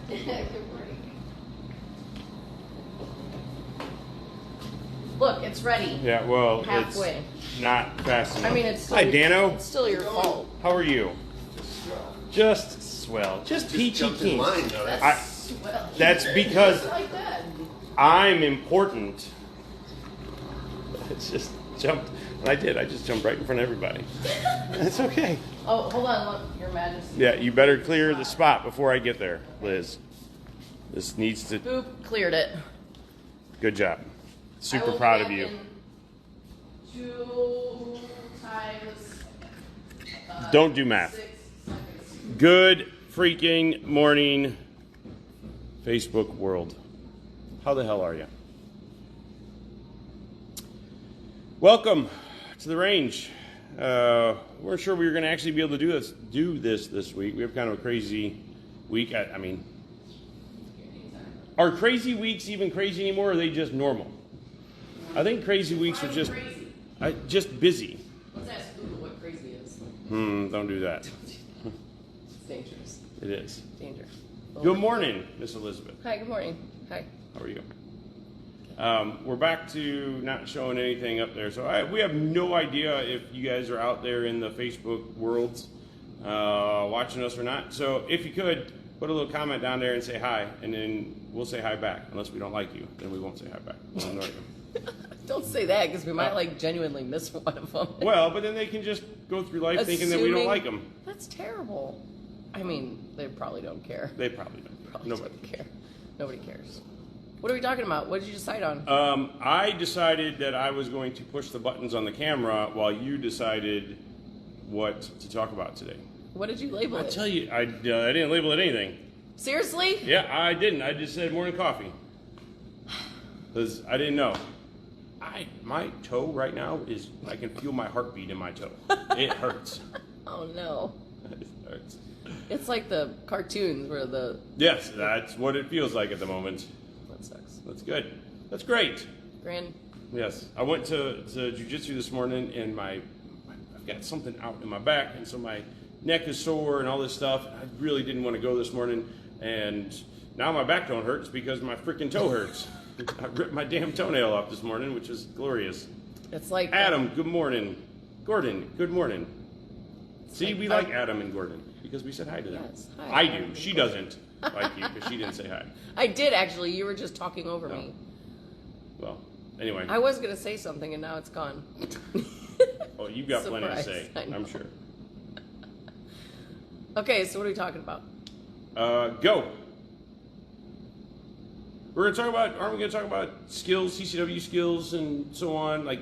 Good morning. Look, it's ready. Yeah, well, halfway. It's not fast enough. I mean, it's still, Hi, Dano. It's still your fault. How are you? Just swell. Just peachy keen. That's because like that. I'm important. It's just jumped. I did. I just jumped right in front of everybody. That's okay. Oh, hold on. Look, Your Majesty. Yeah, you better clear the spot before I get there, Liz. This needs to... Boop, cleared it. Good job. Super proud of you. 2 times... Don't do math. 6 seconds. Good freaking morning, Facebook world. How the hell are you? Welcome to the range. We're sure we were going to actually be able to do this week. We have kind of a crazy week. I mean, are crazy weeks even crazy anymore, or are they just normal? I think crazy weeks are just busy. Let's ask Google what crazy is. Don't do that. It's dangerous. It is. Danger. Good morning, Miss Elizabeth. Hi, good morning. Hi. How are you? We're back to not showing anything up there. So we have no idea if you guys are out there in the Facebook world watching us or not. So if you could, put a little comment down there and say hi, and then we'll say hi back. Unless we don't like you, then we won't say hi back. We'll ignore you. Don't say that, because we might genuinely miss one of them. Well, but then they can just go through life thinking that we don't like them. That's terrible. I mean, they probably don't care. They probably don't. Probably Nobody don't care. Nobody cares. What are we talking about? What did you decide on? I decided that I was going to push the buttons on the camera while you decided what to talk about today. What did you label it? I'll tell you, I didn't label it anything. Seriously? Yeah, I didn't. I just said morning coffee. Because I didn't know. My toe right now is, I can feel my heartbeat in my toe. It hurts. Oh, no. It hurts. It's like the cartoons where the... Yes, that's what it feels like at the moment. That sucks. That's good. That's great. Grand. Yes. I went to jiu-jitsu this morning, and I've got something out in my back, and so my neck is sore and all this stuff. I really didn't want to go this morning, and now my back don't hurt because my freaking toe hurts. I ripped my damn toenail off this morning, which is glorious. It's like... Adam, good morning. Gordon, good morning. See, we like Adam and Gordon because we said hi to them. Yes, hi, I Adam do. She doesn't like you because she didn't say hi. I did, actually. You were just talking over me. Well, anyway. I was going to say something, and now it's gone. Oh, you've got plenty to Surprise. say, I'm sure. Okay, so what are we talking about? Go. Aren't we going to talk about skills, CCW skills, and so on? Like,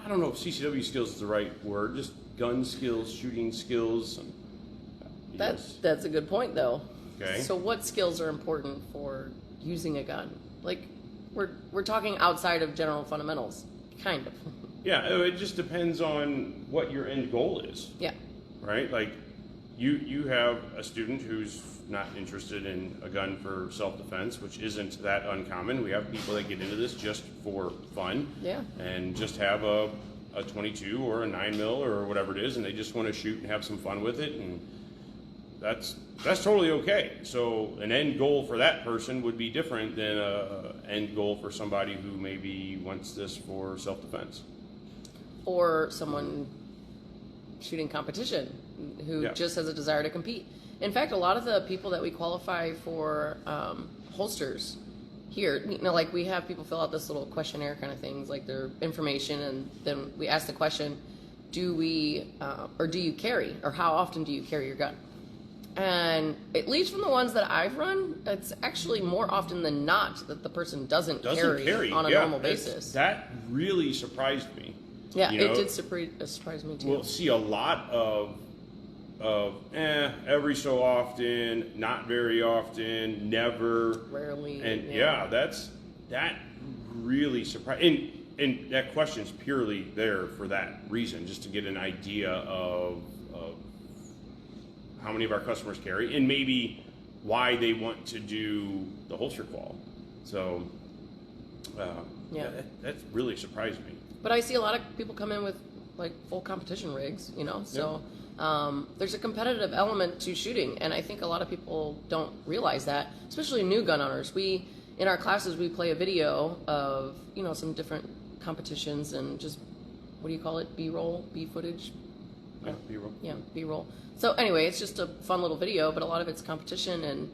I don't know if CCW skills is the right word, just gun skills, shooting skills. That's a good point, though. Okay. So what skills are important for using a gun? Like, we're talking outside of general fundamentals, kind of. Yeah, it just depends on what your end goal is. Yeah. Right? Like, you have a student who's not interested in a gun for self-defense, which isn't that uncommon. We have people that get into this just for fun. Yeah. And just have a 22 or a 9mm or whatever it is, and they just want to shoot and have some fun with it, and that's totally okay. So an end goal for that person would be different than an end goal for somebody who maybe wants this for self-defense. Or someone shooting competition who just has a desire to compete. In fact, a lot of the people that we qualify for holsters here, like we have people fill out this little questionnaire kind of things, like their information, and then we ask the question, do you carry, or how often do you carry your gun? And at least from the ones that I've run, it's actually more often than not that the person doesn't carry on a normal basis. That really surprised me. Yeah, it did surprise me too. We'll see a lot of every so often, not very often, never, rarely, and that really surprised. And that question's purely there for that reason, just to get an idea of how many of our customers carry, and maybe why they want to do the holster qual. So, that really surprised me. But I see a lot of people come in with like full competition rigs, so there's a competitive element to shooting, and I think a lot of people don't realize that, especially new gun owners. In our classes, we play a video of, some different competitions and just, what do you call it? B-roll? B-footage? Yeah, B-roll. Yeah, B-roll. So anyway, it's just a fun little video, but a lot of it's competition, and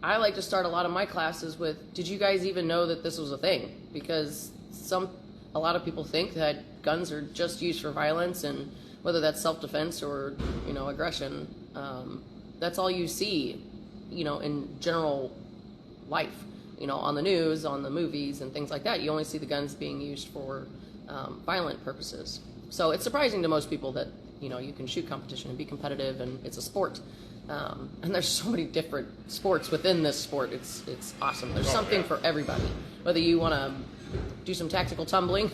I like to start a lot of my classes with, did you guys even know that this was a thing? Because a lot of people think that guns are just used for violence, and whether that's self-defense or, aggression, that's all you see, in general life, on the news, on the movies, and things like that. You only see the guns being used for violent purposes. So it's surprising to most people that, you can shoot competition and be competitive, and it's a sport. And there's so many different sports within this sport. It's awesome. There's something for everybody. Whether you want to do some tactical tumbling,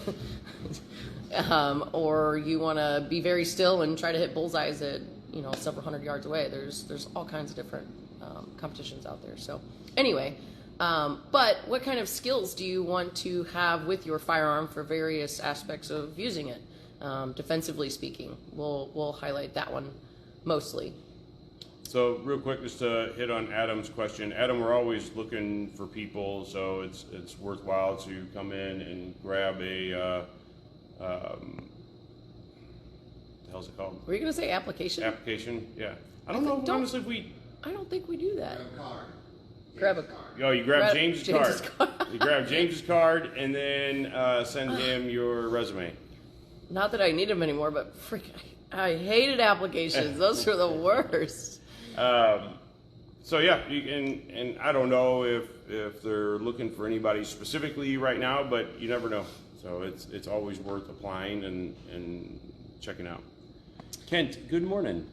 or you want to be very still and try to hit bullseyes at, several hundred yards away. There's all kinds of different competitions out there. So anyway, but what kind of skills do you want to have with your firearm for various aspects of using it? Defensively speaking, we'll highlight that one mostly. So real quick, just to hit on Adam's question. Adam, we're always looking for people, so it's worthwhile to come in and grab a, what the hell's it called? Were you going to say application? Application, yeah. I don't know, honestly, if we... I don't think we do that. Grab a Grab a card. Oh, you grab James's card. You grab James's card and then send him your resume. Not that I need them anymore, but I hated applications. Those were the worst. So yeah, and I don't know if they're looking for anybody specifically right now, but you never know. So it's always worth applying and checking out. Kent, good morning.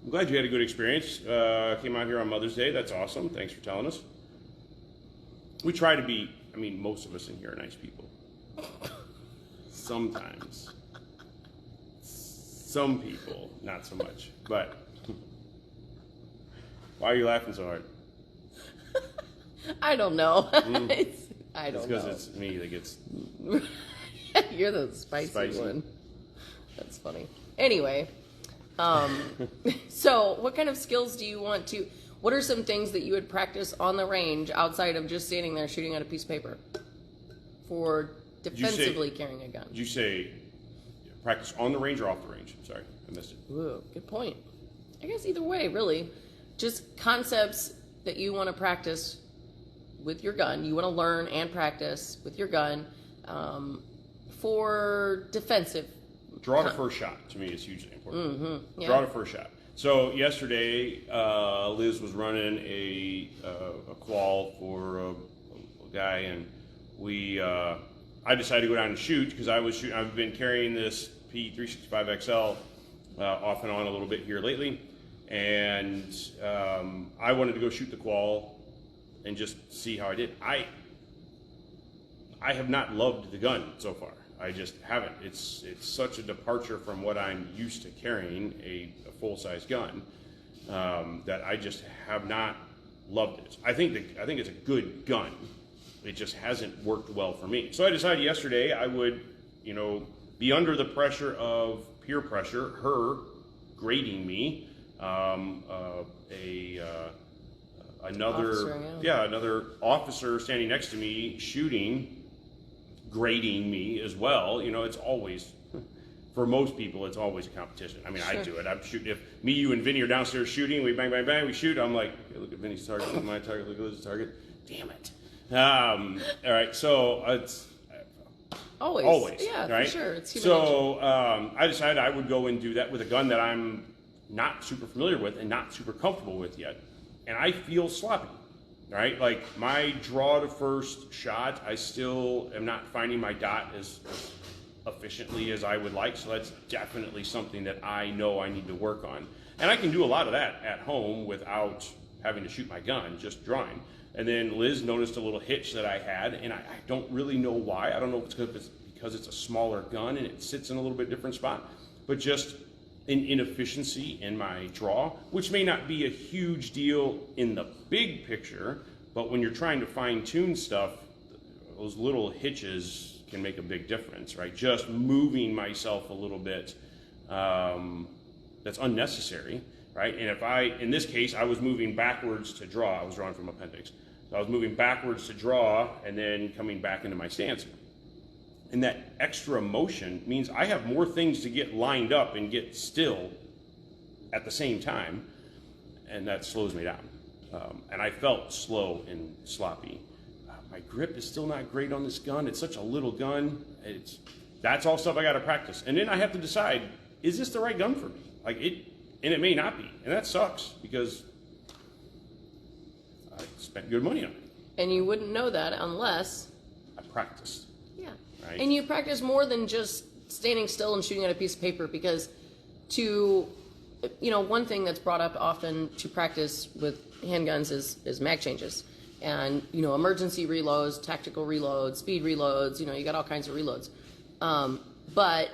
I'm glad you had a good experience. Came out here on Mother's Day. That's awesome. Thanks for telling us. We try to be, most of us in here are nice people. Sometimes. Some people, not so much. But why are you laughing so hard? I don't know. I don't know. It's because it's me that gets... You're the spicy one. That's funny. Anyway, so what kind of skills do you want to... What are some things that you would practice on the range outside of just standing there shooting at a piece of paper for defensively carrying a gun? Did you say practice on the range or off the range? Sorry, I missed it. Ooh, good point. I guess either way, really. Just concepts that you want to practice with your gun. You want to learn and practice with your gun for defensive. Draw to first shot, to me, is hugely important. Mm-hmm. Yeah. Draw to first shot. So yesterday, Liz was running a qual for a guy, and I decided to go down and shoot because I've been carrying this P365XL off and on a little bit here lately, and I wanted to go shoot the qual and just see how I did. I have not loved the gun so far. I just haven't. It's such a departure from what I'm used to carrying, a full-size gun, that I just have not loved it. I think it's a good gun. It just hasn't worked well for me. So I decided yesterday I would, be under the pressure of peer pressure, her grading me, another officer standing next to me shooting, grading me as well. It's always, for most people, it's always a competition. Sure. I do it. I'm shooting. If me, you, and Vinny are downstairs shooting, we bang, bang, bang, we shoot. I'm like, hey, look at Vinny's target, look at my target, look at Liz's target. Damn it. All right, so it's always, yeah, right? For sure. It's human nature. I decided I would go and do that with a gun that I'm not super familiar with and not super comfortable with yet, and I feel sloppy. Right, like my draw to first shot, I still am not finding my dot as efficiently as I would like. So that's definitely something that I know I need to work on, and I can do a lot of that at home without having to shoot my gun, just drawing. And then Liz noticed a little hitch that I had, and I don't really know why. I don't know if it's because it's a smaller gun and it sits in a little bit different spot, but just an inefficiency in my draw, which may not be a huge deal in the big picture, but when you're trying to fine-tune stuff, those little hitches can make a big difference, right? Just moving myself a little bit that's unnecessary, right? And if in this case, I was moving backwards to draw. I was drawing from appendix. So I was moving backwards to draw and then coming back into my stance. And that extra motion means I have more things to get lined up and get still at the same time, and that slows me down. And I felt slow and sloppy. My grip is still not great on this gun. It's such a little gun. That's all stuff I got to practice. And then I have to decide, is this the right gun for me? And it may not be. And that sucks because I spent good money on it. And you wouldn't know that unless I practiced. Yeah. Right? And you practice more than just standing still and shooting at a piece of paper, because one thing that's brought up often to practice with handguns is mag changes. And, emergency reloads, tactical reloads, speed reloads, you got all kinds of reloads. But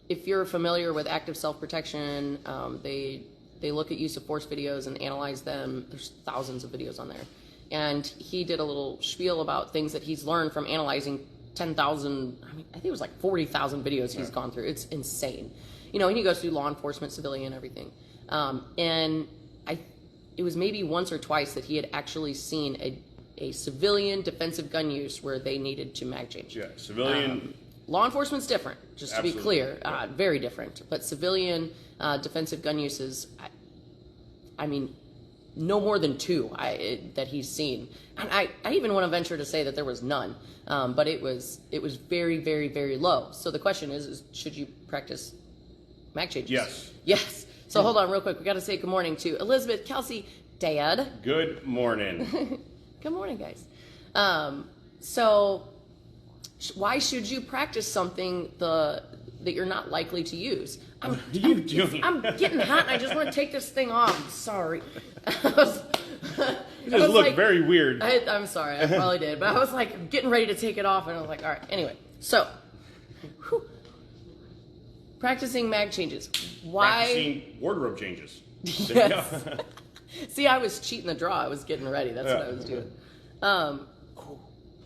if you're familiar with active self-protection, they look at use of force videos and analyze them. There's thousands of videos on there. And he did a little spiel about things that he's learned from analyzing 10,000, I think it was like 40,000 videos he's gone through. It's insane. And he goes through law enforcement, civilian, everything. And it was maybe once or twice that he had actually seen a civilian defensive gun use where they needed to mag change. Yeah, civilian. Law enforcement's different, just to Absolutely. be clear, very different. But civilian defensive gun uses, no more than 2 that he's seen. And I even want to venture to say that there was none, but it was very, very, very low. So the question is should you practice mag changes? Yes. Yes. So hold on real quick. We got to say good morning to Elizabeth, Kelsey, Dad. Good morning. Good morning, guys. So why should you practice something that you're not likely to use? I'm getting hot and I just want to take this thing off. I'm sorry. You just look very weird. I'm sorry, I probably did. But I was like getting ready to take it off and I was like, all right. Anyway, so practicing mag changes. Why? Practicing wardrobe changes. Yes. See, I was cheating the draw. I was getting ready. That's what I was doing.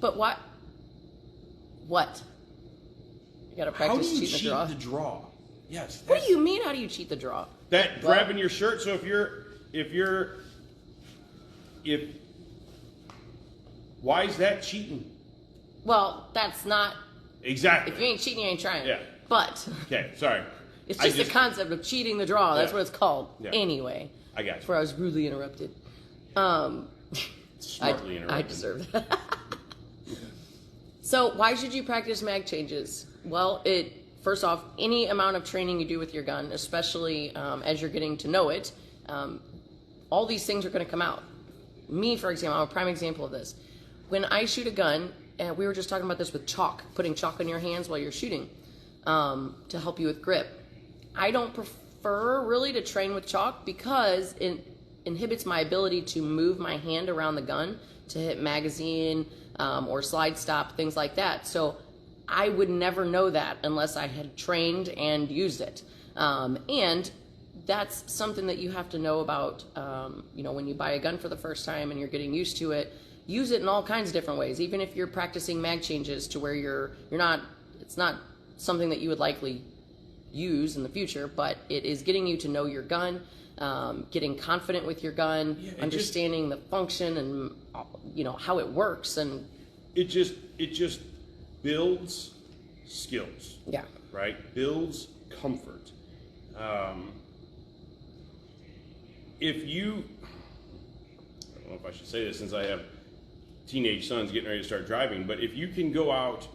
But what? What? You got to practice cheating the draw. How do you cheat the draw? Yes. What do you mean? How do you cheat the draw? That grabbing your shirt. So why is that cheating? Well, that's not. Exactly. If you ain't cheating, you ain't trying. Yeah. But. Okay. Sorry. It's just the concept of cheating the draw. That's what it's called. Yeah. Anyway. I got you. That's where I was rudely interrupted. Smartly interrupted. I deserve that. So why should you practice mag changes? Well, first off, any amount of training you do with your gun, especially as you're getting to know it, all these things are going to come out. Me, for example, I'm a prime example of this. When I shoot a gun, and we were just talking about this with chalk, putting chalk on your hands while you're shooting to help you with grip. I don't prefer really to train with chalk because it inhibits my ability to move my hand around the gun to hit magazine or slide stop, things like that. So I would never know that unless I had trained and used it. And that's something that you have to know about, when you buy a gun for the first time and you're getting used to it. Use it in all kinds of different ways, even if you're practicing mag changes to where it's not something that you would likely use in the future, but it is getting you to know your gun, getting confident with your gun, understanding the function and how it works, and it just builds skills. Yeah. Right? Builds comfort. If you, I don't know if I should say this since I have teenage sons getting ready to start driving, but if you can go out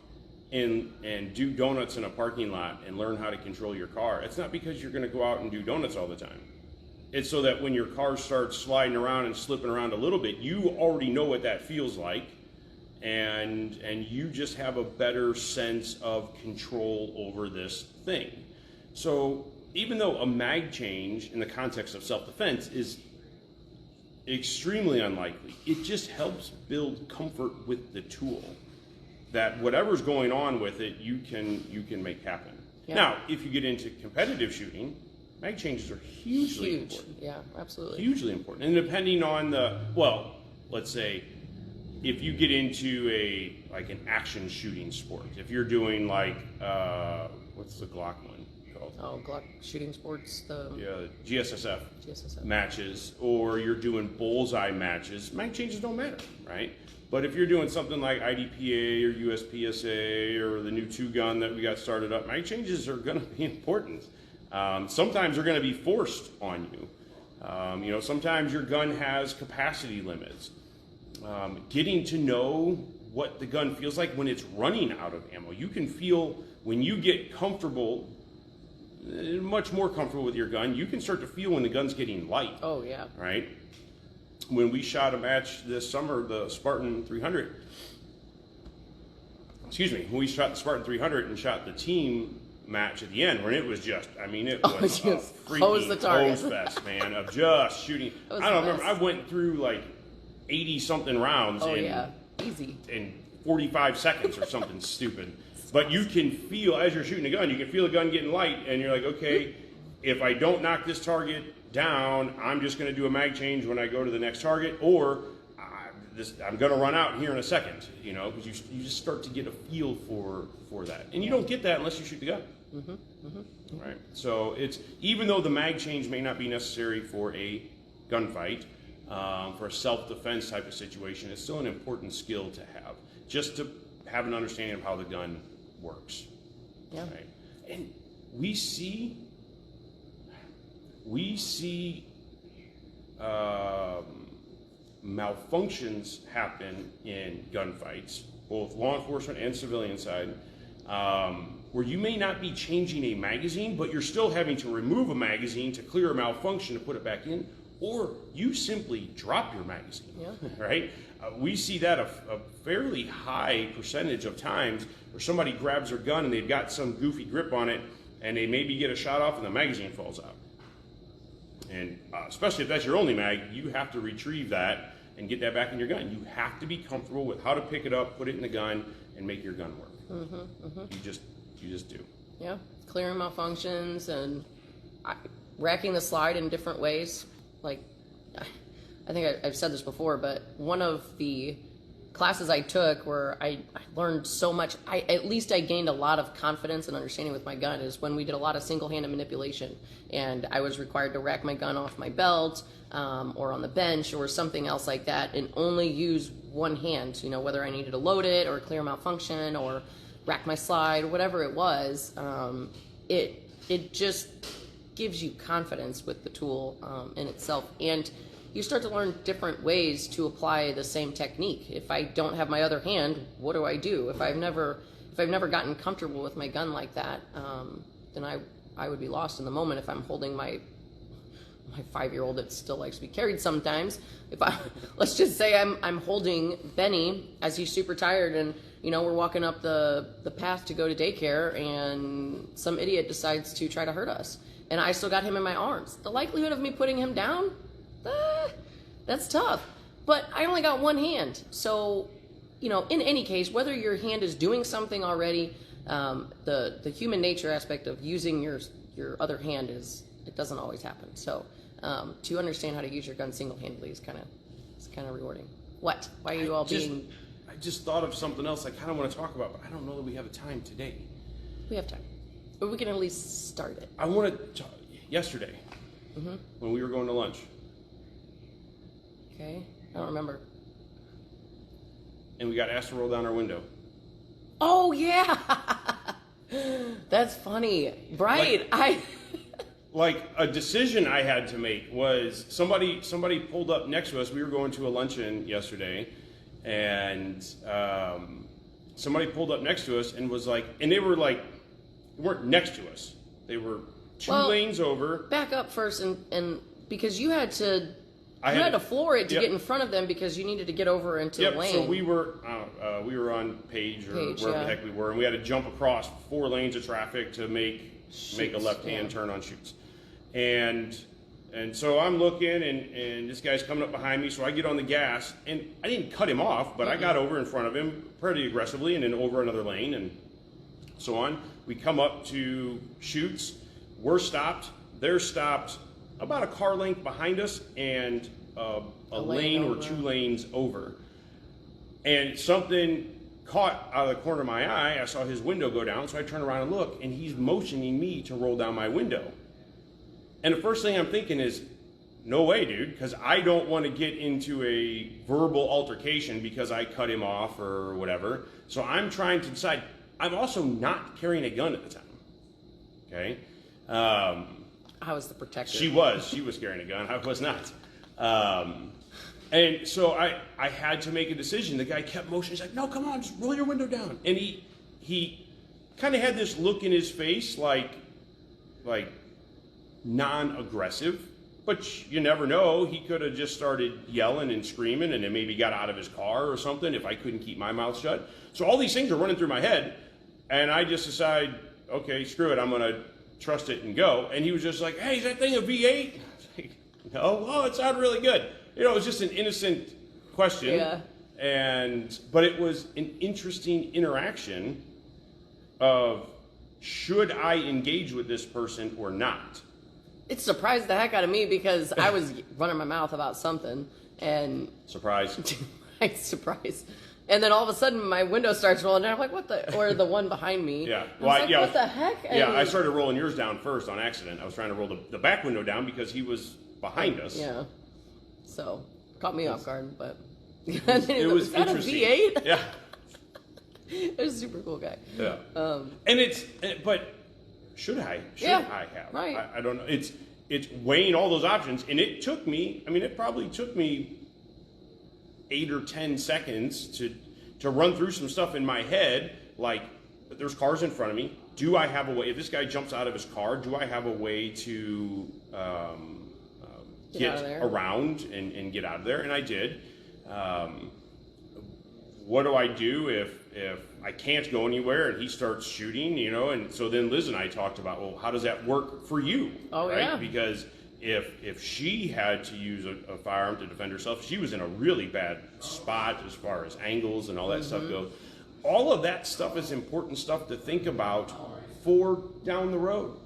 and do donuts in a parking lot and learn how to control your car, it's not because you're going to go out and do donuts all the time. It's so that when your car starts sliding around and slipping around a little bit, you already know what that feels like, and you just have a better sense of control over this thing. So even though a mag change in the context of self-defense is extremely unlikely, it just helps build comfort with the tool, that whatever's going on with it, you can make happen. Yeah. Now, if you get into competitive shooting, mag changes are hugely important. Yeah, absolutely. Hugely important. And depending on let's say, if you get into an action shooting sport, if you're doing what's the Glock one called? Oh, Glock shooting sports. GSSF matches, or you're doing bullseye matches. Mag changes don't matter, right? But if you're doing something like IDPA or USPSA or the new 2-gun that we got started up, mag changes are going to be important. Sometimes they're going to be forced on you. Sometimes your gun has capacity limits. Getting to know what the gun feels like when it's running out of ammo. You can feel when you get comfortable, much more comfortable with your gun, you can start to feel when the gun's getting light. Oh, yeah. Right? When we shot a match this summer, the Spartan 300, when we shot the Spartan 300 and shot the team match at the end, when it was just, it was a freaking hose fest, man, of just shooting. I don't remember, I went through like 80-something rounds easy in 45 seconds or something stupid. But you can feel, as you're shooting a gun, you can feel the gun getting light, and you're like, okay, if I don't knock this target down, I'm just going to do a mag change when I go to the next target, or I'm going to run out here in a second, because you just start to get a feel for that. And you don't get that unless you shoot the gun. Right? So it's, even though the mag change may not be necessary for a gunfight, for a self-defense type of situation, it's still an important skill to have, just to have an understanding of how the gun works. Yeah. Right? And we see malfunctions happen in gunfights, both law enforcement and civilian side, where you may not be changing a magazine, but you're still having to remove a magazine to clear a malfunction to put it back in, or you simply drop your magazine, right? We see that a fairly high percentage of times where somebody grabs their gun and they've got some goofy grip on it, and they maybe get a shot off and the magazine falls out. And especially if that's your only mag, you have to retrieve that and get that back in your gun. You have to be comfortable with how to pick it up, put it in the gun, and make your gun work. You just do. Yeah, clearing malfunctions and racking the slide in different ways. Like, I think I've said this before, but one of the classes I took where I learned so much, at least I gained a lot of confidence and understanding with my gun, is when we did a lot of single-handed manipulation, and I was required to rack my gun off my belt or on the bench or something else like that, and only use one hand, whether I needed to load it or clear malfunction or rack my slide, whatever it was. It just gives you confidence with the tool in itself, and you start to learn different ways to apply the same technique. If I don't have my other hand, what do I do? If I've never gotten comfortable with my gun like that, then I would be lost in the moment. If I'm holding my 5-year-old that still likes to be carried sometimes, let's just say I'm holding Benny as he's super tired, and we're walking up the path to go to daycare, and some idiot decides to try to hurt us, and I still got him in my arms. The likelihood of me putting him down, that's tough. But I only got one hand. So, in any case, whether your hand is doing something already, the human nature aspect of using your other hand it doesn't always happen. So, to understand how to use your gun single-handedly is kind of rewarding. What? Why are you all being... I just thought of something else I kind of want to talk about, but I don't know that we have the time today. We have time. But we can at least start it. I want to... Yesterday, when we were going to lunch. Okay. I don't remember. And we got asked to roll down our window. Oh, yeah! That's funny. Right. Like a decision I had to make was somebody pulled up next to us. We were going to a luncheon yesterday, and somebody pulled up next to us and was like, and they weren't next to us. They were two lanes over. Back up first, and because you had to floor it to get in front of them because you needed to get over into the lane. So we were on Page or wherever the heck we were, and we had to jump across 4 lanes of traffic to make a left-hand turn on Chutes. And so I'm looking, and this guy's coming up behind me, so I get on the gas, and I didn't cut him off, but I got over in front of him pretty aggressively, and then over another lane, and so on. We come up to Chutes. We're stopped. They're stopped about a car length behind us and a lane or 2 lanes over. And something caught out of the corner of my eye, I saw his window go down, so I turned around and look, and he's motioning me to roll down my window. And the first thing I'm thinking is, no way, dude, because I don't want to get into a verbal altercation because I cut him off or whatever. So I'm trying to decide. I'm also not carrying a gun at the time. Okay? I was the protector. She was carrying a gun. I was not. And so I had to make a decision. The guy kept motioning. He's like, no, come on, just roll your window down. And he kind of had this look in his face like non-aggressive. But you never know. He could have just started yelling and screaming and then maybe got out of his car or something if I couldn't keep my mouth shut. So all these things are running through my head. And I just decide, okay, screw it. I'm going to trust it and go. And he was just like, hey, is that thing a V8? I was like, no. Oh, it sounded really good. You know, it was just an innocent question. Yeah. But it was an interesting interaction of, should I engage with this person or not? It surprised the heck out of me because I was running my mouth about something and surprise. Surprise. And then all of a sudden my window starts rolling down. I'm like, what the, or the one behind me. Yeah. Well, I was like, what the heck? And I started rolling yours down first on accident. I was trying to roll the back window down because he was behind us. Yeah. So caught me off guard, but it was that interesting. A V8? Yeah. It was a super cool guy. Yeah. But should I? Should I have? Right. I don't know. It's weighing all those options, and it took me. I mean, it probably took me 8 or 10 seconds to run through some stuff in my head. Like, there's cars in front of me. Do I have a way? If this guy jumps out of his car, do I have a way to get around and get out of there? And I did. What do I do if I can't go anywhere and he starts shooting, you know? And so then Liz and I talked about, well, how does that work for you? Oh, right? yeah. Because if she had to use a firearm to defend herself, she was in a really bad spot as far as angles and all that stuff goes. All of that stuff is important stuff to think about for down the road.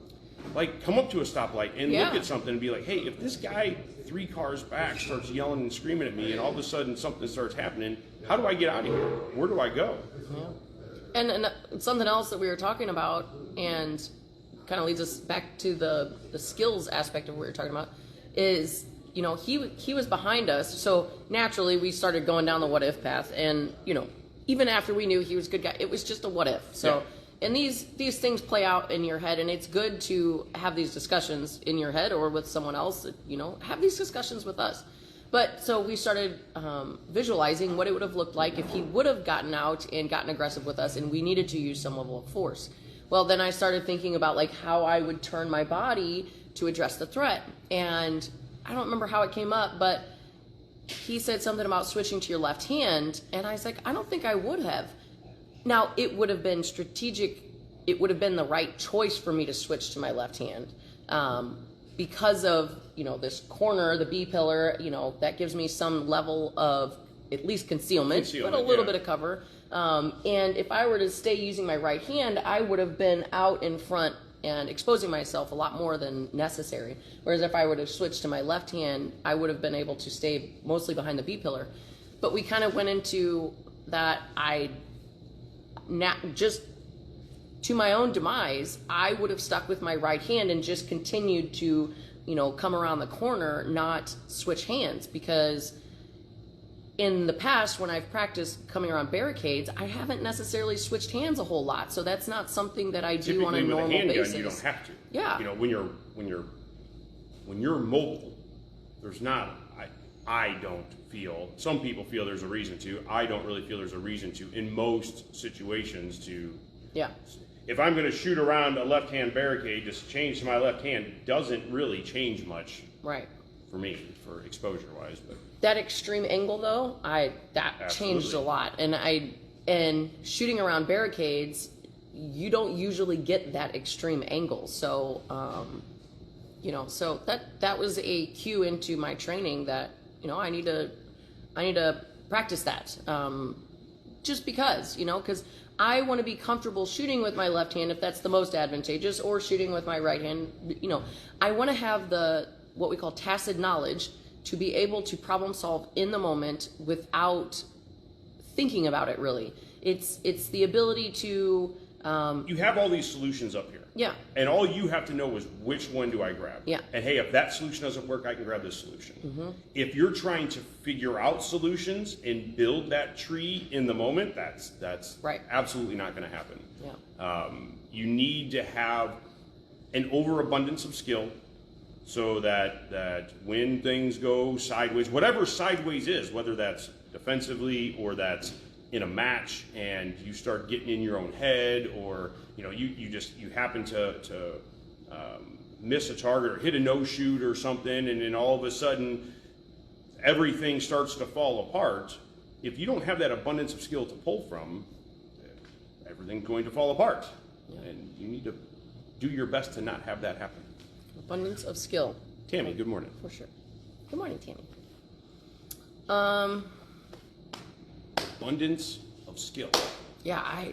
Like, come up to a stoplight and look at something and be like, hey, if this guy 3 cars back starts yelling and screaming at me and all of a sudden something starts happening, how do I get out of here? Where do I go? Yeah. And something else that we were talking about and kind of leads us back to the skills aspect of what we were talking about is, you know, he was behind us. So naturally we started going down the what if path. And, you know, even after we knew he was a good guy, it was just a what if. So, and these things play out in your head, and it's good to have these discussions in your head or with someone else, you know, have these discussions with us. But so we started visualizing what it would have looked like if he would have gotten out and gotten aggressive with us and we needed to use some level of force. Well, then I started thinking about like how I would turn my body to address the threat. And I don't remember how it came up, but he said something about switching to your left hand. And I was like, I don't think I would have. Now, it would have been strategic. It would have been the right choice for me to switch to my left hand because of, you know, this corner, the B pillar, you know, that gives me some level of at least concealment but a little bit of cover. And if I were to stay using my right hand, I would have been out in front and exposing myself a lot more than necessary. Whereas if I were to switch to my left hand, I would have been able to stay mostly behind the B pillar. But we kind of went into that just to my own demise, I would have stuck with my right hand and just continued to, you know, come around the corner, not switch hands. Because in the past, when I've practiced coming around barricades, I haven't necessarily switched hands a whole lot. So that's not something that I do on a normal basis. You don't have to. Yeah. You know, when you're mobile, there's not. I don't feel. Some people feel there's a reason to. I don't really feel there's a reason to in most situations to. Yeah. If I'm going to shoot around a left-hand barricade, just change to my left hand doesn't really change much. Right. For me, for exposure-wise, but that extreme angle though, changed a lot. And shooting around barricades, you don't usually get that extreme angle. So, you know, so that was a cue into my training that, you know, I need to practice that. Just because, you know, because I want to be comfortable shooting with my left hand if that's the most advantageous, or shooting with my right hand. You know, I want to have what we call tacit knowledge to be able to problem solve in the moment without thinking about it really. It's the ability to. You have all these solutions up here. Yeah. And all you have to know is which one do I grab? Yeah. And hey, if that solution doesn't work, I can grab this solution. If you're trying to figure out solutions and build that tree in the moment, that's right. Absolutely not going to happen. Yeah. You need to have an overabundance of skill so that when things go sideways, whatever sideways is, whether that's defensively or that's in a match and you start getting in your own head, or you happen to miss a target or hit a no shoot or something, and then all of a sudden everything starts to fall apart. If you don't have that abundance of skill to pull from, everything's going to fall apart. Yeah. And you need to do your best to not have that happen. Abundance of skill. Tammy, good morning. For sure. Good morning, Tammy. Abundance of skill. Yeah,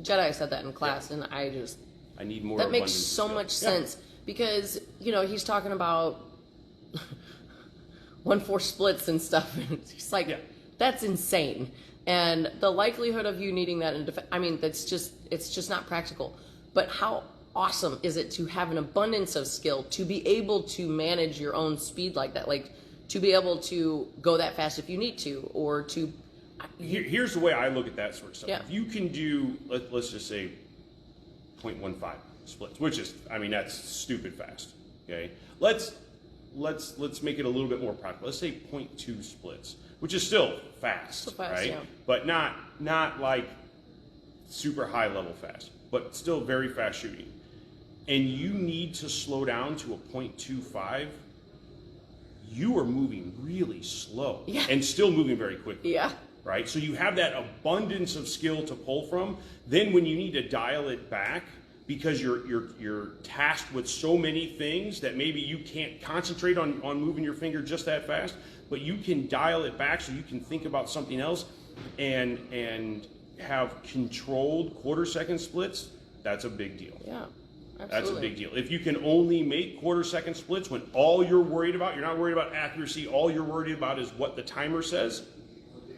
Jedi said that in class, and I need more. That makes so much sense because he's talking about 1-4 splits and stuff, and it's like that's insane. And the likelihood of you needing that it's just not practical. But how awesome is it to have an abundance of skill to be able to manage your own speed like that, like to be able to go that fast if you need to, or to. Here's the way I look at that sort of stuff. Yeah. If you can do, let's just say 0.15 splits, which is, that's stupid fast. Okay, let's make it a little bit more practical. Let's say 0.2 splits, which is still fast, right? Yeah. But not like super high level fast, but still very fast shooting. And you need to slow down to a 0.25. You are moving really slow and still moving very quickly. Yeah. Right? So you have that abundance of skill to pull from. Then when you need to dial it back because you're tasked with so many things that maybe you can't concentrate on moving your finger just that fast, but you can dial it back so you can think about something else and have controlled quarter-second splits. That's a big deal. Yeah. Absolutely. That's a big deal. If you can only make quarter-second splits when all you're worried about, you're not worried about accuracy, all you're worried about is what the timer says,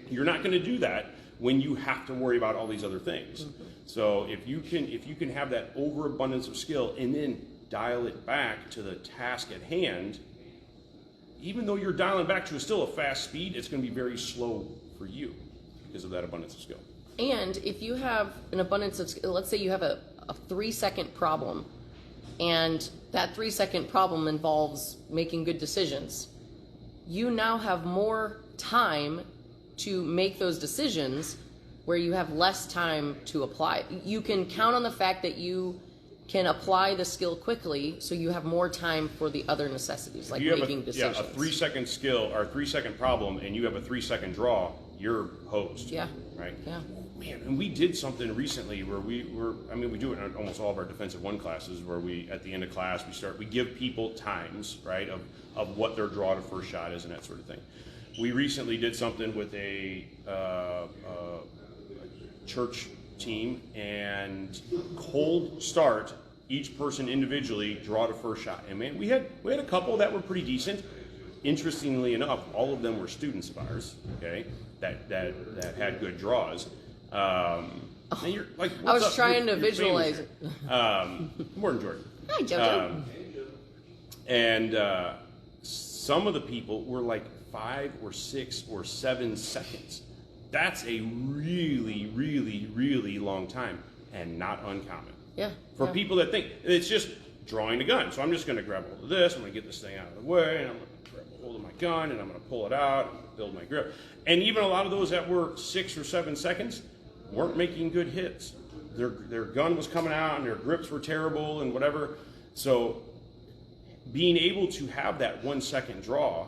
you're not going to do that when you have to worry about all these other things. So if you can have that overabundance of skill and then dial it back to the task at hand, even though you're dialing back to still a fast speed, it's going to be very slow for you because of that abundance of skill. And if you have an abundance of skill, let's say you have a 3-second problem, and that 3-second problem involves making good decisions, you now have more time to make those decisions where you have less time to apply. You can count on the fact that you can apply the skill quickly, so you have more time for the other necessities, like making decisions. Yeah, a 3-second skill or a 3-second problem, and you have a 3-second draw, you're hosed. Yeah. Right? Yeah. Man, and we did something recently where we do it in almost all of our defensive 1 classes, where we, at the end of class, we give people times, right, of what their draw to first shot is and that sort of thing. We recently did something with a church team, and cold start, each person individually draw to first shot. And man, we had a couple that were pretty decent. Interestingly enough, all of them were students of ours, okay, that had good draws. And you're like, I was trying to visualize it. Morning, Jordan. Hi, Jojo. And some of the people were like 5 or 6 or 7 seconds. That's a really, really, really long time, and not uncommon. Yeah. For people that think it's just drawing a gun. So I'm just going to grab hold of this, I'm going to get this thing out of the way, and I'm going to grab hold of my gun, and I'm going to pull it out, and build my grip. And even a lot of those that were 6 or 7 seconds weren't making good hits. Their gun was coming out, and their grips were terrible, and whatever. So being able to have that 1-second draw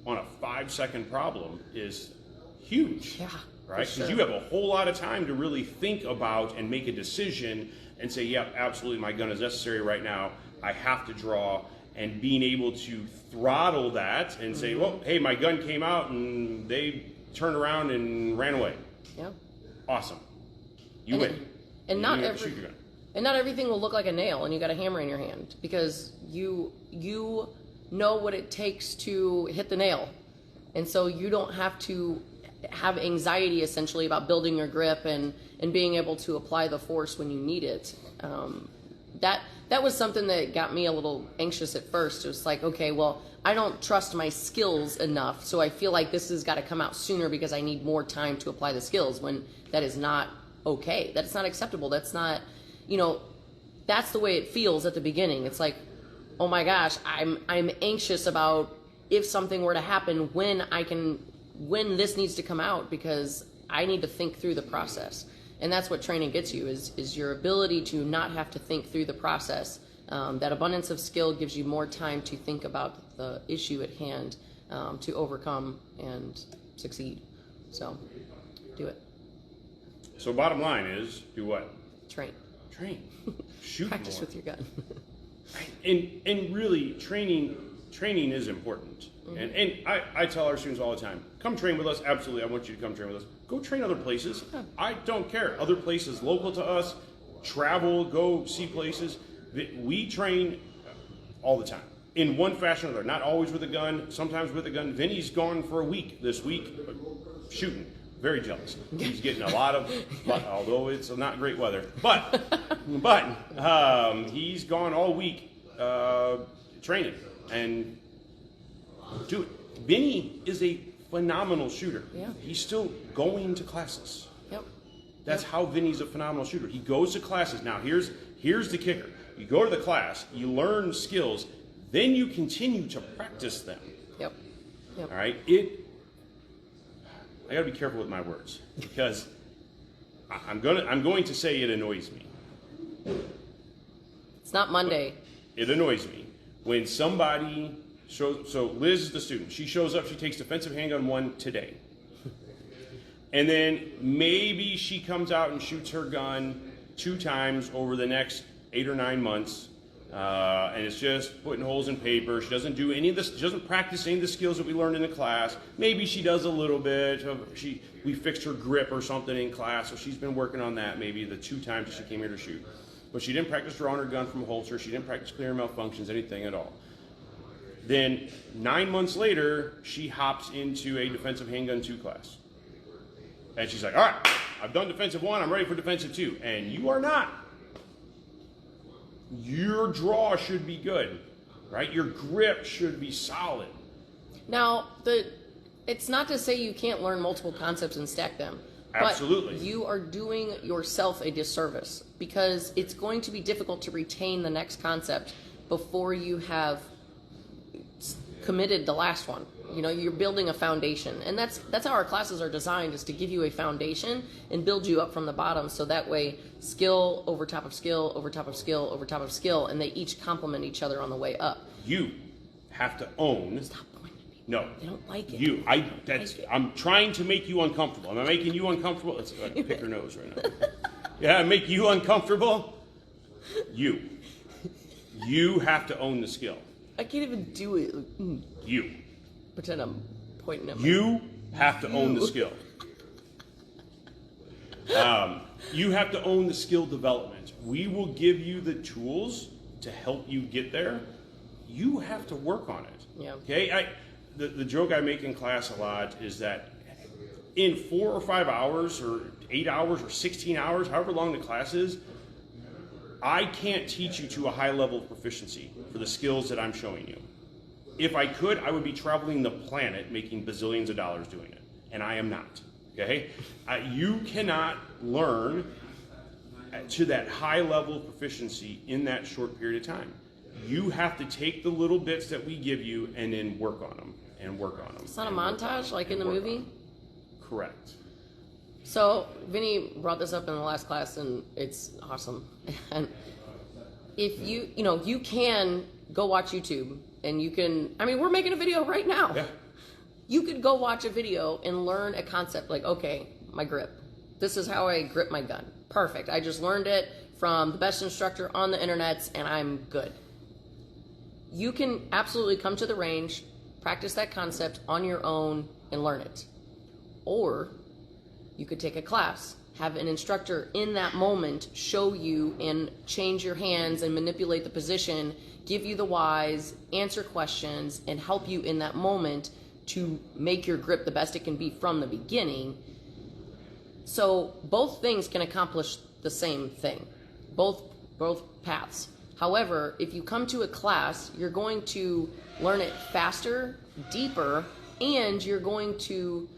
on a 5-second problem is huge. Yeah. Right? Because you have a whole lot of time to really think about and make a decision and say, yeah, absolutely, my gun is necessary right now. I have to draw. And being able to throttle that and say, well, hey, my gun came out and they turned around and ran away. Yeah. Awesome. You win. And not everything will look like a nail and you got a hammer in your hand, because you know what it takes to hit the nail. And so you don't have to have anxiety essentially about building your grip and being able to apply the force when you need it. That was something that got me a little anxious at first. It was like, okay, well, I don't trust my skills enough, so I feel like this has got to come out sooner because I need more time to apply the skills, when that is not okay. That's not acceptable. That's not, that's the way it feels at the beginning. It's like, oh my gosh, I'm anxious about if something were to happen, when this needs to come out, because I need to think through the process. And that's what training gets you, is your ability to not have to think through the process. That abundance of skill gives you more time to think about the issue at hand, to overcome and succeed. So, do it. So bottom line is, do what? Train. Shoot Practice more. with your gun. And really, training is important. Mm-hmm. And I tell our students all the time, come train with us. Absolutely, I want you to come train with us. Go train other places. Yeah. I don't care. Other places local to us, travel, go see places. We train all the time in one fashion or another. Not always with a gun, sometimes with a gun. Vinny's gone for a week this week shooting. Very jealous. He's getting a lot of, although it's not great weather, but he's gone all week training and do it. Vinny is a phenomenal shooter. Yeah. He's still going to classes. Yep. That's how Vinny's a phenomenal shooter. He goes to classes. Now here's the kicker. You go to the class, you learn skills, then you continue to practice them. Yep. All right. I got to be careful with my words, because I'm going to say it annoys me. It's not Monday. It annoys me when somebody shows. So Liz is the student. She shows up. She takes defensive handgun 1 today, and then maybe she comes out and shoots her gun 2 times over the next 8 or 9 months. And it's just putting holes in paper. She doesn't do any of this. She doesn't practice any of the skills that we learned in the class. Maybe she does a little bit. We fixed her grip or something in class, so she's been working on that maybe the 2 times that she came here to shoot. But she didn't practice drawing her gun from a holster. She didn't practice clearing malfunctions, anything at all. Then 9 months later, she hops into a defensive handgun 2 class. And she's like, all right, I've done defensive 1. I'm ready for defensive 2. And you are not. Your draw should be good, right? Your grip should be solid. Now, it's not to say you can't learn multiple concepts and stack them. Absolutely. But you are doing yourself a disservice, because it's going to be difficult to retain the next concept before you have committed the last one. You're building a foundation, and that's how our classes are designed, is to give you a foundation and build you up from the bottom, so that way skill over top of skill over top of skill over top of skill, and they each complement each other on the way up. You have to own. Stop pointing at me. No, they don't like it. I'm trying to make you uncomfortable. Am I making you uncomfortable? Let's pick her nose right now. Yeah, I make you uncomfortable. You have to own the skill. I can't even do it. You. Pretend I'm pointing at you have to own the skill. You have to own the skill development. We will give you the tools to help you get there. You have to work on it. Yeah. Okay. The joke I make in class a lot is that in 4 or 5 hours or 8 hours or 16 hours, however long the class is, I can't teach you to a high level of proficiency for the skills that I'm showing you. If I could, I would be traveling the planet making bazillions of dollars doing it. And I am not. Okay? You cannot learn to that high level of proficiency in that short period of time. You have to take the little bits that we give you and then work on them and work on them. It's not a montage like in the movie? Correct. So Vinny brought this up in the last class, and it's awesome. And if you can go watch YouTube, and you can, we're making a video right now. Yeah. You could go watch a video and learn a concept like, okay, my grip. This is how I grip my gun. Perfect. I just learned it from the best instructor on the internet, and I'm good. You can absolutely come to the range, practice that concept on your own, and learn it. Or you could take a class, have an instructor in that moment show you and change your hands and manipulate the position, give you the whys, answer questions, and help you in that moment to make your grip the best it can be from the beginning. So both things can accomplish the same thing, both paths. However, if you come to a class, you're going to learn it faster, deeper, and you're going to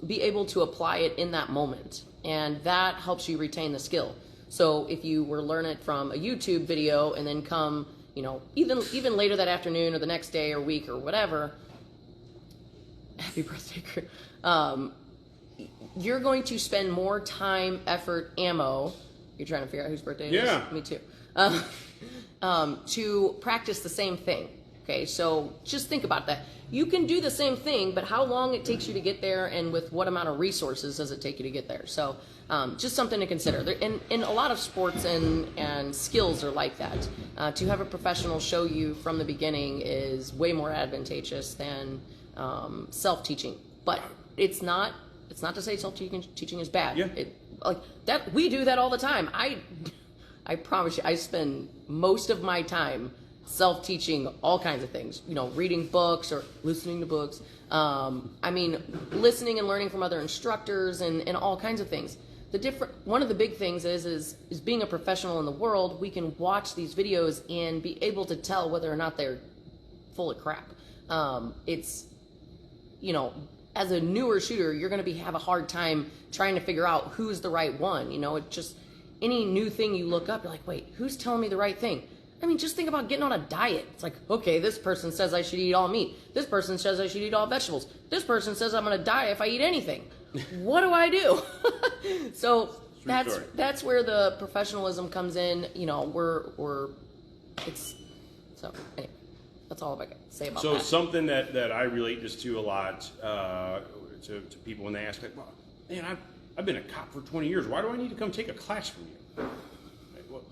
be able to apply it in that moment. And that helps you retain the skill. So if you were to learn it from a YouTube video and then come, you know, even later that afternoon or the next day or week or whatever, happy birthday, Chris. You're going to spend more time, effort, ammo. You're trying to figure out whose birthday it is? Yeah. Me too. To practice the same thing. Okay, so just think about that. You can do the same thing, but how long it takes you to get there and with what amount of resources does it take you to get there? So just something to consider. And a lot of sports and skills are like that. To have a professional show you from the beginning is way more advantageous than self-teaching. But it's not to say self-teaching is bad. Yeah. Like that, we do that all the time. I promise you, I spend most of my time self-teaching all kinds of things, you know, reading books or listening to books. I mean, listening and learning from other instructors and all kinds of things. One of the big things is being a professional in the world, we can watch these videos and be able to tell whether or not they're full of crap. It's, you know, as a newer shooter, you're going to have a hard time trying to figure out who's the right one. You know, it just, any new thing you look up, you're like, wait, who's telling me the right thing? I mean, just think about getting on a diet. It's like, okay, this person says I should eat all meat. This person says I should eat all vegetables. This person says I'm going to die if I eat anything. What do I do? So that's where the professionalism comes in. You know, so anyway, that's all I got to say about that. So something that I relate this to a lot to people when they ask, like, well, man, I've been a cop for 20 years. Why do I need to come take a class from you? Well,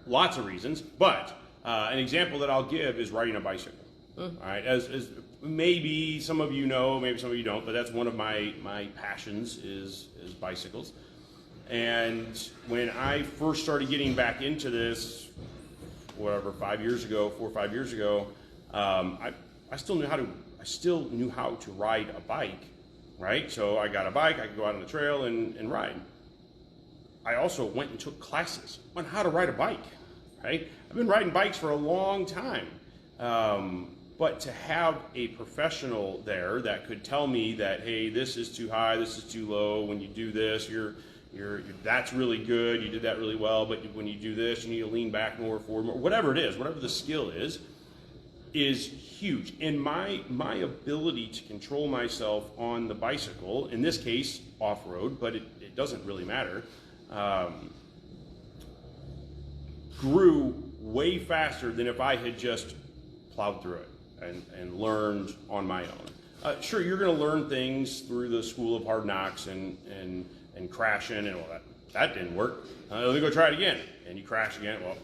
lots of reasons, but an example that I'll give is riding a bicycle. Mm-hmm. All right, as maybe some of you know, maybe some of you don't, but that's one of my passions is bicycles. And when I first started getting back into this, whatever, 4 or 5 years ago, I still knew how to ride a bike, right? So I got a bike, I could go out on the trail and ride. I also went and took classes on how to ride a bike, right? I've been riding bikes for a long time. But to have a professional there that could tell me that, hey, this is too high, this is too low, when you do this, that's really good, you did that really well, but when you do this, you need to lean back more, forward more, whatever it is, whatever the skill is huge. And my ability to control myself on the bicycle, in this case, off-road, but it doesn't really matter, grew way faster than if I had just plowed through it and learned on my own. Sure, you're going to learn things through the school of hard knocks and crashing and all that. That didn't work. Let me go try it again. And you crash again. Well,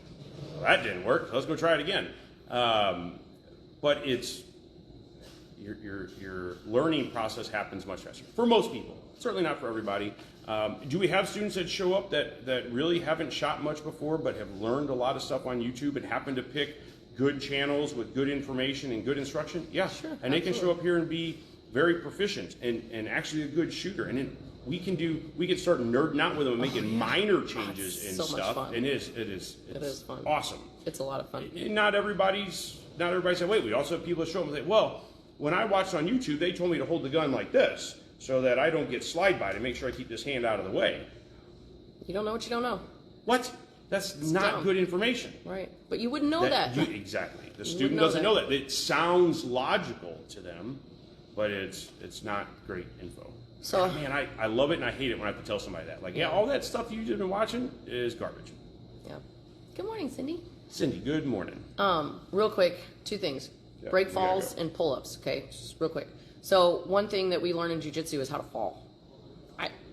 that didn't work. Let's go try it again. But it's your learning process happens much faster for most people. Certainly not for everybody. Do we have students that show up that really haven't shot much before but have learned a lot of stuff on YouTube and happen to pick good channels with good information and good instruction? Yeah, sure. And they can show up here and be very proficient and actually a good shooter. And then we can start nerding out with them and making minor changes and so stuff. Much fun. And it is fun. Awesome. It's a lot of fun. And not everybody said, wait, we also have people that show up and say, well, when I watched on YouTube, they told me to hold the gun like this so that I don't get slide by to make sure I keep this hand out of the way. You don't know what you don't know. What? That's not dumb. Good information. Right. But you wouldn't know that. Exactly. The student doesn't know that. It sounds logical to them, but it's not great info. So, man, I love it and I hate it when I have to tell somebody that. Like, yeah, all that stuff you've been watching is garbage. Yeah. Good morning, Cindy. Cindy, good morning. Real quick, 2 things. Yeah, break falls and pull-ups, okay? Just real quick. So one thing that we learn in jiu-jitsu is how to fall.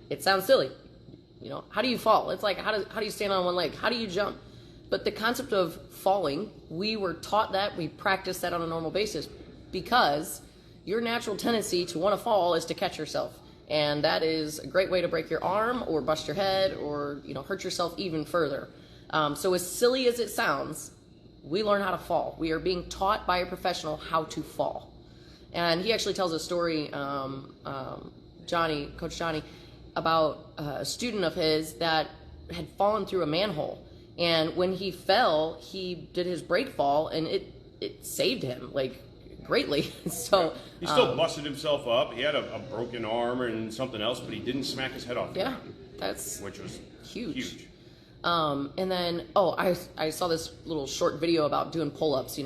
It sounds silly. You know, how do you fall? It's like, how do you stand on one leg? How do you jump? But the concept of falling, we were taught that, we practice that on a normal basis because your natural tendency to want to fall is to catch yourself. And that is a great way to break your arm or bust your head or, you know, hurt yourself even further. So as silly as it sounds, we learn how to fall. We are being taught by a professional how to fall. And he actually tells a story, Coach Johnny, about a student of his that had fallen through a manhole. And when he fell, he did his break fall, and it saved him, like, greatly. So he still busted himself up. He had a broken arm and something else, but he didn't smack his head off. Yeah, which was huge. And then I saw this little short video about doing pull-ups,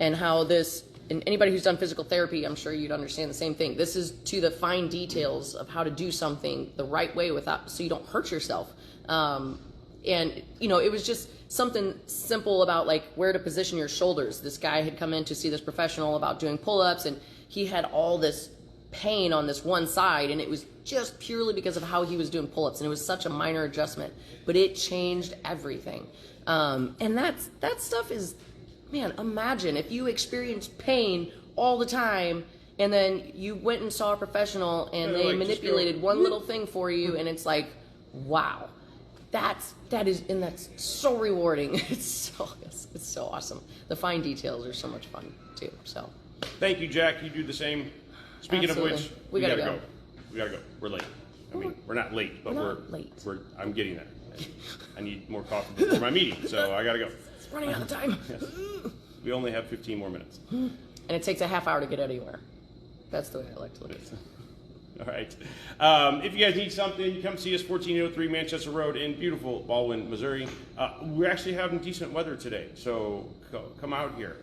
and how this, and anybody who's done physical therapy, I'm sure you'd understand the same thing. This is to the fine details of how to do something the right way so you don't hurt yourself. And it was just something simple about like where to position your shoulders. This guy had come in to see this professional about doing pull-ups, and he had all this pain on this one side, and it was just purely because of how he was doing pull-ups, and it was such a minor adjustment, but it changed everything. And that stuff is, man, imagine if you experienced pain all the time, and then you went and saw a professional, and they manipulated one little thing for you, and it's like, wow. That's so rewarding. It's so awesome. The fine details are so much fun too. So, thank you, Jack. You do the same. Speaking Absolutely. of which, we gotta go. We gotta go. We're late. I mean, we're not late, but we're late. I'm getting there. I need more coffee before my meeting, so I gotta go. It's running out of time. Yes. We only have 15 more minutes, and it takes a half hour to get anywhere. That's the way I like to look at it. All right. If you guys need something, come see us, 1403 Manchester Road in beautiful Baldwin, Missouri. We're actually having decent weather today, so come out here.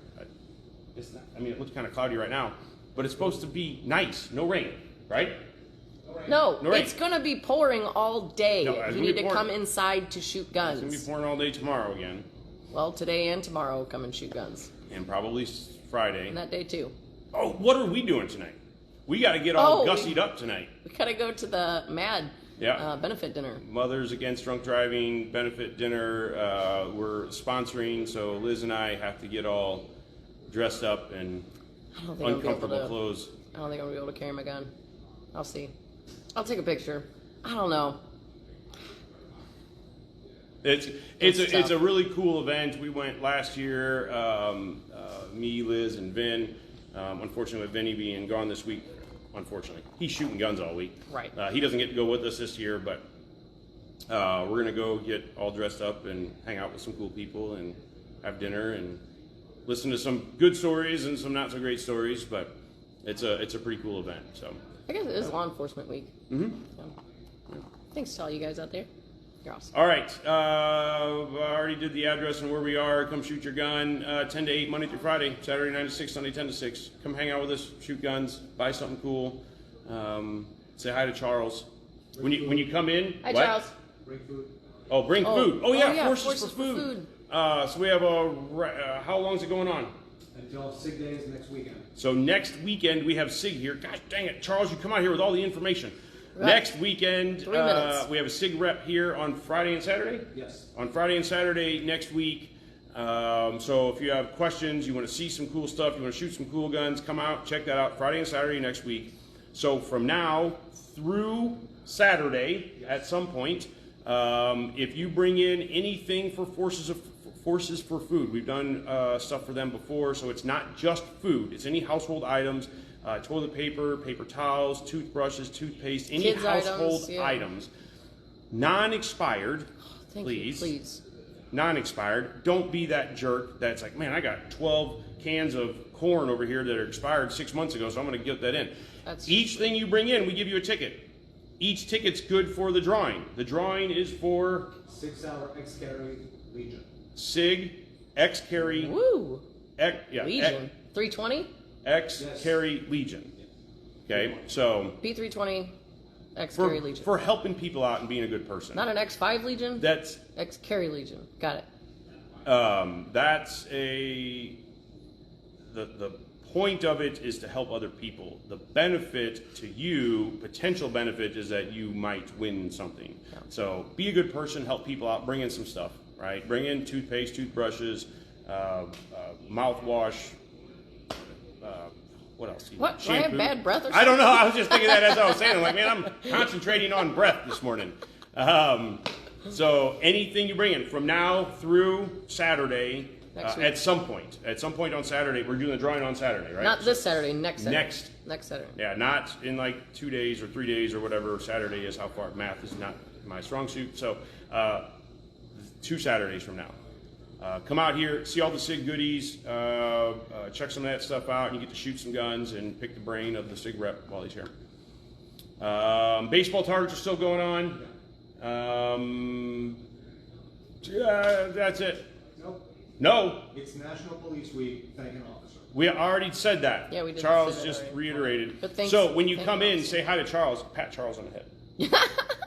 It looks kind of cloudy right now, but it's supposed to be nice. No rain, right? No rain. It's going to be pouring all day. No, you need to come inside to shoot guns. It's going to be pouring all day tomorrow again. Well, today and tomorrow, come and shoot guns. And probably Friday. And that day, too. Oh, what are we doing tonight? We got to get all gussied up tonight. We got to go to the MAD benefit dinner. Mothers Against Drunk Driving benefit dinner. We're sponsoring, so Liz and I have to get all dressed up in uncomfortable clothes. I don't think I'm going to be able to carry my gun. I'll see. I'll take a picture. I don't know. It's a really cool event. We went last year, me, Liz, and Vin. Unfortunately, with Vinny being gone this week, he's shooting guns all week. Right. He doesn't get to go with us this year, but we're going to go get all dressed up and hang out with some cool people and have dinner and listen to some good stories and some not so great stories. But it's a pretty cool event. So I guess it is Law Enforcement Week. Mm-hmm. So, thanks to all you guys out there. You're awesome. All right. I already did the address and where we are. Come shoot your gun. 10 to 8, Monday through Friday. Saturday 9 to 6, Sunday 10 to 6. Come hang out with us. Shoot guns. Buy something cool. Say hi to Charles. When you come in. Hi, Charles. Bring food. Oh, bring food. Oh, yeah. Forces for food. food. So we have how long is it going on? Until SIG Days next weekend. So next weekend we have SIG here. Gosh dang it, Charles, you come out here with all the information. Right. Next weekend, 3 minutes. we have a SIG rep here on Friday and Saturday? Yes. On Friday and Saturday next week. So if you have questions, you want to see some cool stuff, you want to shoot some cool guns, come out, check that out Friday and Saturday next week. So from now through Saturday at some point, if you bring in anything for Forces for Food, we've done stuff for them before, so it's not just food, it's any household items. Toilet paper, paper towels, toothbrushes, toothpaste, any Kids household items. Non-expired, Please. Non-expired. Don't be that jerk that's like, man, I got 12 cans of corn over here that are expired 6 months ago, so I'm going to get that in. Each thing you bring in, we give you a ticket. Each ticket's good for the drawing. The drawing is for 6-hour X-Carry Legion. SIG, X-Carry. Woo! Legion. 320? X-Carry Legion. Okay, so P320 X-Carry Legion. For helping people out and being a good person. Not an X5 Legion? That's X-Carry Legion. Got it. That's the point of it is to help other people. The benefit to you, potential benefit, is that you might win something. Yeah. So be a good person, help people out, bring in some stuff, right? Bring in toothpaste, toothbrushes, mouthwash. What else? What? Do I have bad breath or something? I don't know. I was just thinking that as I was saying. I'm like, man, I'm concentrating on breath this morning. So anything you bring in from now through Saturday, Next week. At some point on Saturday. We're doing the drawing on Saturday, right? Not this Saturday, next Saturday. Next Saturday. Yeah, not in like 2 days or 3 days or whatever Saturday is. How far? Math is not my strong suit. So 2 Saturdays from now. Come out here, see all the SIG goodies, check some of that stuff out, and you get to shoot some guns and pick the brain of the SIG rep while he's here. Baseball targets are still going on. That's it. Nope. No. It's National Police Week. Thank an officer. We already said that. Yeah, we did. Charles say that just already. reiterated. But thanks, so when you thank come you. in, say hi to Charles, pat Charles on the head.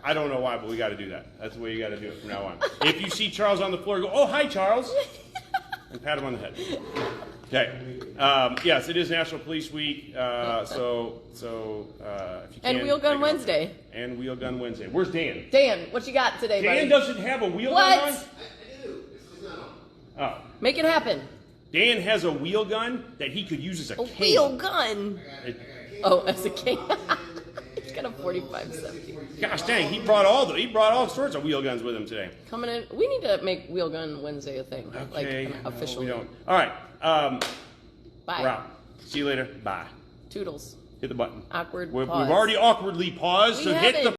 I don't know why, but we got to do that. That's the way you got to do it from now on. If you see Charles on the floor, go, oh, hi, Charles, and pat him on the head. Okay. Yes, it is National Police Week, so if you can. And Wheel Gun take it Wednesday. And Wheel Gun Wednesday. Where's Dan? Dan, what you got today, buddy? Dan doesn't have a wheel What? gun on? I do. It's not on. Oh. Make it happen. Dan has a wheel gun that he could use as a A cane. wheel gun. It- Oh, as a king. He's got a 45-70. Gosh dang, he brought all sorts of wheel guns with him today. Coming in. We need to make Wheel Gun Wednesday a thing. Like Okay, an official. we don't. All right, Bye. we're out. See you later. Bye. Toodles. Hit the button. Awkward We've pause. already awkwardly paused, We so hit the haven't.